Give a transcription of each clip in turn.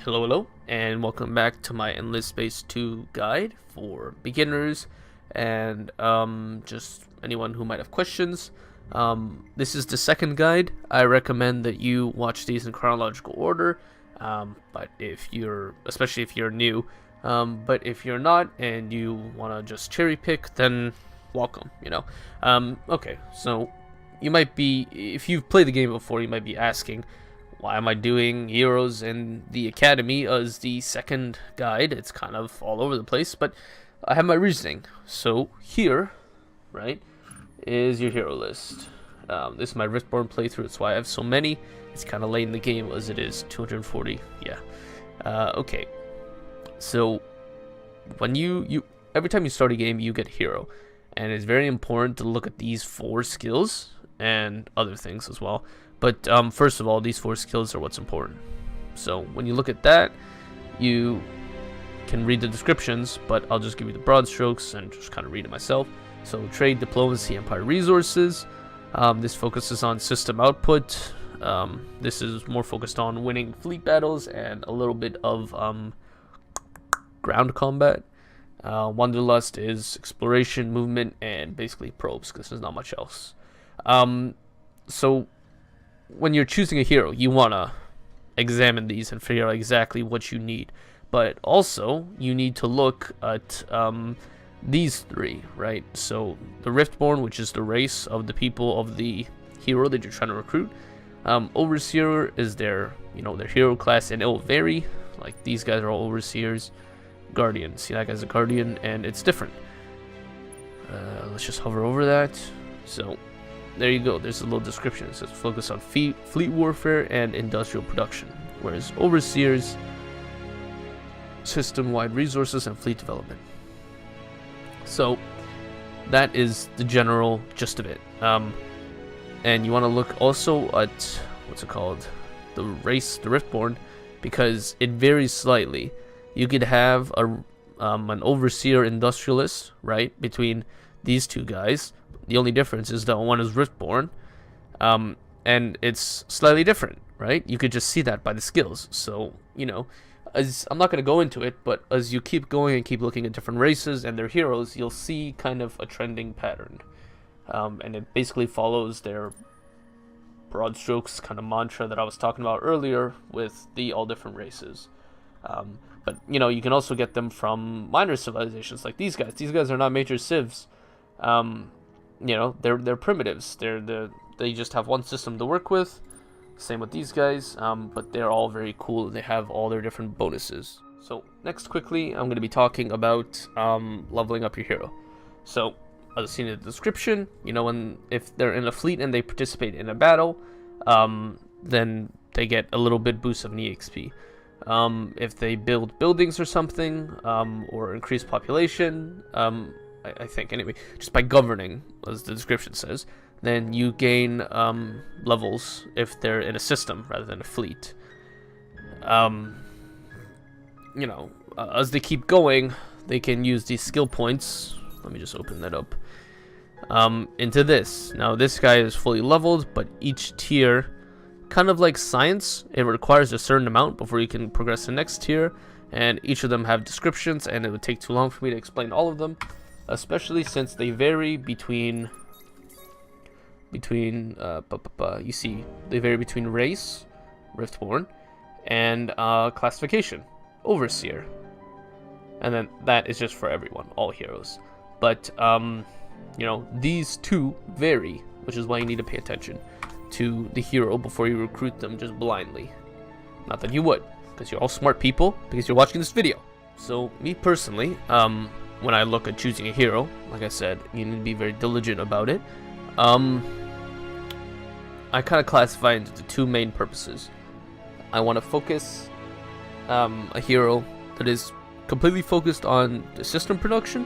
Hello, and welcome back to my Endless Space 2 guide for beginners and just anyone who might have questions. This is the second guide. I recommend that you watch these in chronological order, but especially if you're new, but if you're not and you want to just cherry pick, then welcome, Okay, so you might be, if you've played the game before, you might be asking, why am I doing Heroes in the Academy as the second guide? It's kind of all over the place, but I have my reasoning. So here, right, is your hero list. This is my Riftborn playthrough. That's why I have so many. It's kind of late in the game as it is 240. Yeah. Okay. So when you every time you start a game, you get hero, and it's very important to look at these 4 skills and other things as well. But first of all, these 4 skills are what's important. So when you look at that, you can read the descriptions, but I'll just give you the broad strokes and just kind of read it myself. So trade, diplomacy, empire resources. This focuses on system output. This is more focused on winning fleet battles and a little bit of ground combat. Wanderlust is exploration, movement, and basically probes, because there's not much else. So when you're choosing a hero, you want to examine these and figure out exactly what you need. But also, you need to look at these 3, right? So the Riftborn, which is the race of the people of the hero that you're trying to recruit. Overseer is their hero class, and it will vary. Like, these guys are all Overseers. Guardian, see, that guy's a Guardian, and it's different. Let's just hover over that. So there you go. There's a little description. It says focus on fleet warfare and industrial production, whereas Overseers, system-wide resources and fleet development. So that is the general gist of it. And you want to look also at what's it called, the race, the Riftborn, because it varies slightly. You could have an Overseer industrialist, right, between these 2 guys. The only difference is that one is Riftborn, and it's slightly different, right? You could just see that by the skills. So, as I'm not going to go into it, but as you keep going and keep looking at different races and their heroes, you'll see kind of a trending pattern. And it basically follows their broad strokes kind of mantra that I was talking about earlier with the all different races. But, you can also get them from minor civilizations like these guys. These guys are not major civs. They're primitives. They just have one system to work with. Same with these guys, but they're all very cool. They have all their different bonuses. So next, quickly, I'm going to be talking about leveling up your hero. So as seen in the description, if they're in a fleet and they participate in a battle, then they get a little bit boost of EXP. If they build buildings or something, or increase population, I think anyway, just by governing, as the description says, then you gain levels if they're in a system rather than a fleet. As they keep going, they can use these skill points. Let me just open that up. Into this. Now this guy is fully leveled, but each tier, kind of like science, it requires a certain amount before you can progress to the next tier, and each of them have descriptions, and it would take too long for me to explain all of them. Especially since they vary between you see, they vary between race, Riftborn, and classification, Overseer. And then that is just for everyone, all heroes. But these 2 vary, which is why you need to pay attention to the hero before you recruit them just blindly. Not that you would, because you're all smart people, because you're watching this video. So me personally, when I look at choosing a hero, like I said, you need to be very diligent about it. I kind of classify into the 2 main purposes. I want to focus a hero that is completely focused on the system production,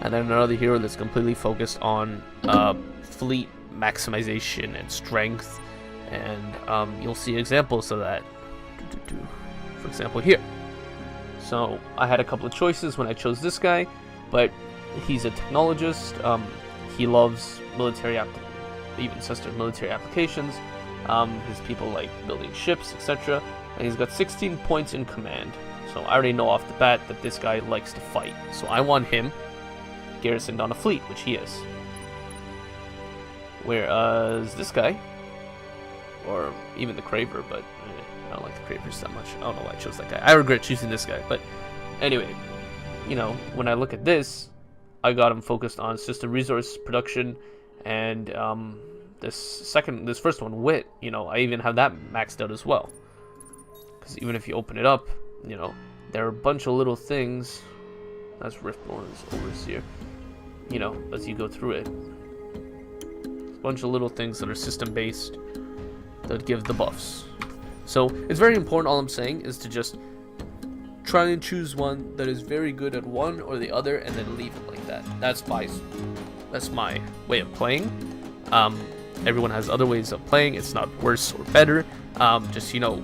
and then another hero that's completely focused on fleet maximization and strength, and you'll see examples of that. For example, here. So I had a couple of choices when I chose this guy, but he's a technologist. He loves military even says military applications. His people like building ships, etc. and he's got 16 points in command. So I already know off the bat that this guy likes to fight. So I want him garrisoned on a fleet, which he is. Whereas this guy, or even the Craver, but I don't like the Cravers that much. I don't know why I chose that guy. I regret choosing this guy, but anyway, you know, when I look at this, I got him focused on system resource production, and this first one, wit, you know, I even have that maxed out as well. Because even if you open it up, you know, there are a bunch of little things. That's Riftborn's overseer. You know, as you go through it, a bunch of little things that are system based that give the buffs. So it's very important. All I'm saying is to just try and choose one that is very good at one or the other, and then leave it like that. That's my way of playing. Everyone has other ways of playing. It's not worse or better. Just, you know,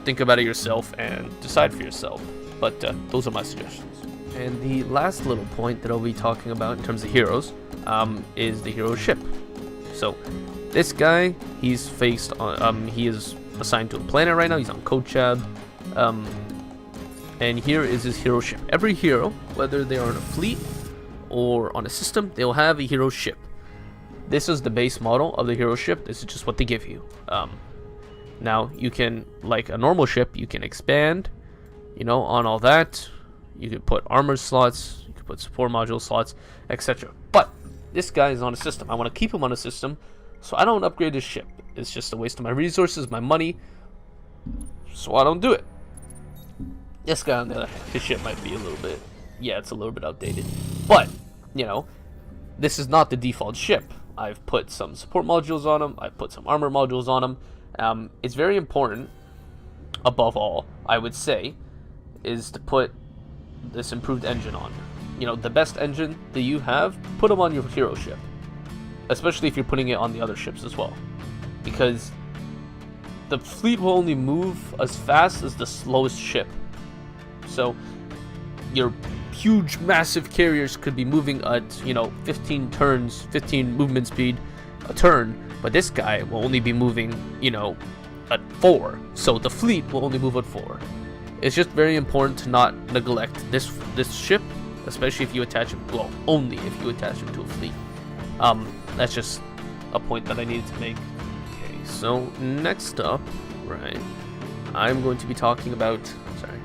think about it yourself and decide for yourself. But those are my suggestions. And the last little point that I'll be talking about in terms of heroes is the hero ship. So this guy, he's faced on, he is assigned to a planet right now. He's on Kochab. And here is his hero ship. Every hero, whether they are on a fleet or on a system, they'll have a hero ship. This is the base model of the hero ship. This is just what they give you. Now, you can, like a normal ship, you can expand, you know, on all that. You could put armor slots, you could put support module slots, etc. But this guy is on a system. I want to keep him on a system, so I don't upgrade his ship. It's just a waste of my resources, my money, so I don't do it. This guy, on the other hand, his ship might be a little bit, yeah, it's a little bit outdated. But, you know, this is not the default ship. I've put some support modules on him, I've put some armor modules on him. It's very important, above all, I would say, is to put this improved engine on. You know, the best engine that you have, put them on your hero ship. Especially if you're putting it on the other ships as well. Because the fleet will only move as fast as the slowest ship. So, your huge, massive carriers could be moving at, you know, 15 turns, 15 movement speed a turn. But this guy will only be moving, you know, at 4. So the fleet will only move at 4. It's just very important to not neglect this ship, especially if you attach him, well, only if you attach him to a fleet. That's just a point that I needed to make. Okay, so next up, right, I'm going to be talking about, sorry,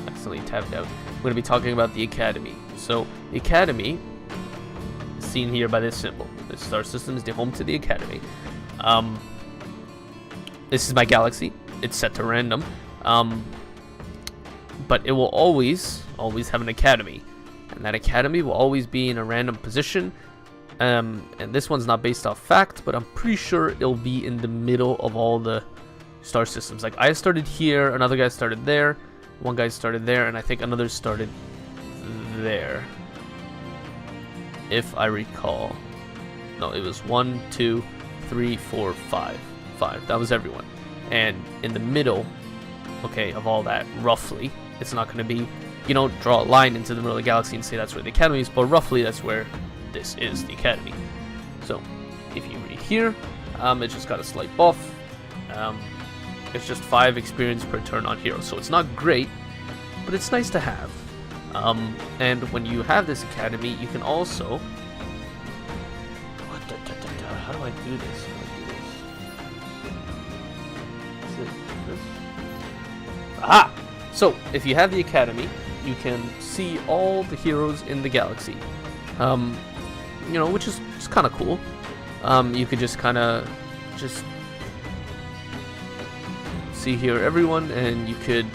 accidentally tabbed out. I'm going to be talking about the Academy. So the Academy, seen here by this symbol. This star system is the home to the Academy. This is my galaxy. It's set to random. But it will always have an academy, and that academy will always be in a random position. And this one's not based off fact, but I'm pretty sure it'll be in the middle of all the star systems. Like, I started here, another guy started there, one guy started there, and I think another started there, if I recall. No, it was 1, 2, 3, 4, 5. That was everyone. And in the middle, okay, of all that, roughly, it's not going to be, you don't draw a line into the middle of the galaxy and say that's where the academy is, but roughly that's where this is, the academy. So if you read here, it's just got a slight buff. It's just 5 experience per turn on hero, so it's not great, but it's nice to have. And when you have this academy, you can also, how do I do this? Aha! So, if you have the Academy, you can see all the heroes in the galaxy. You know, which is kind of cool. You could just kind of see here everyone, and you could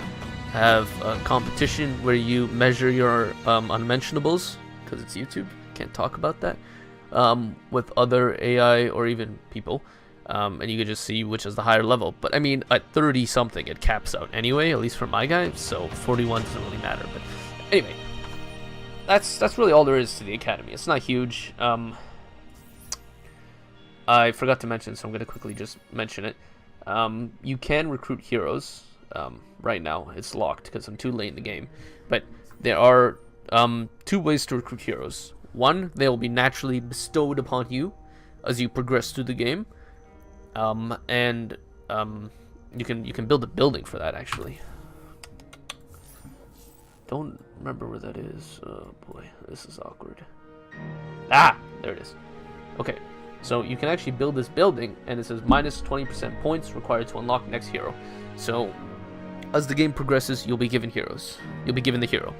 have a competition where you measure your unmentionables, because it's YouTube, can't talk about that, with other AI or even people. And you could just see which is the higher level. But I mean, at 30 something it caps out anyway, at least for my guy, so 41 doesn't really matter. But anyway, that's really all there is to the Academy. It's not huge. I forgot to mention, so I'm going to quickly just mention it. You can recruit heroes. Right now it's locked because I'm too late in the game, but there are 2 ways to recruit heroes. One, they will be naturally bestowed upon you as you progress through the game. You you can build a building for that actually. Don't remember where that is. Oh boy, this is awkward. Ah, there it is. Okay, so you can actually build this building, and it says minus 20% points required to unlock next hero. So as the game progresses, you'll be given heroes. You'll be given the hero,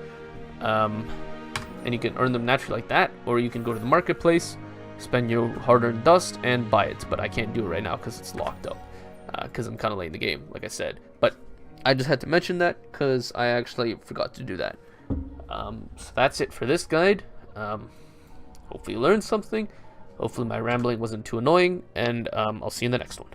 and you can earn them naturally like that, or you can go to the marketplace, spend your hard-earned dust, and buy it. But I can't do it right now because it's locked up, because I'm kind of late in the game, like I said. But I just had to mention that because I actually forgot to do that. So that's it for this guide. Hopefully you learned something. Hopefully my rambling wasn't too annoying, and I'll see you in the next one.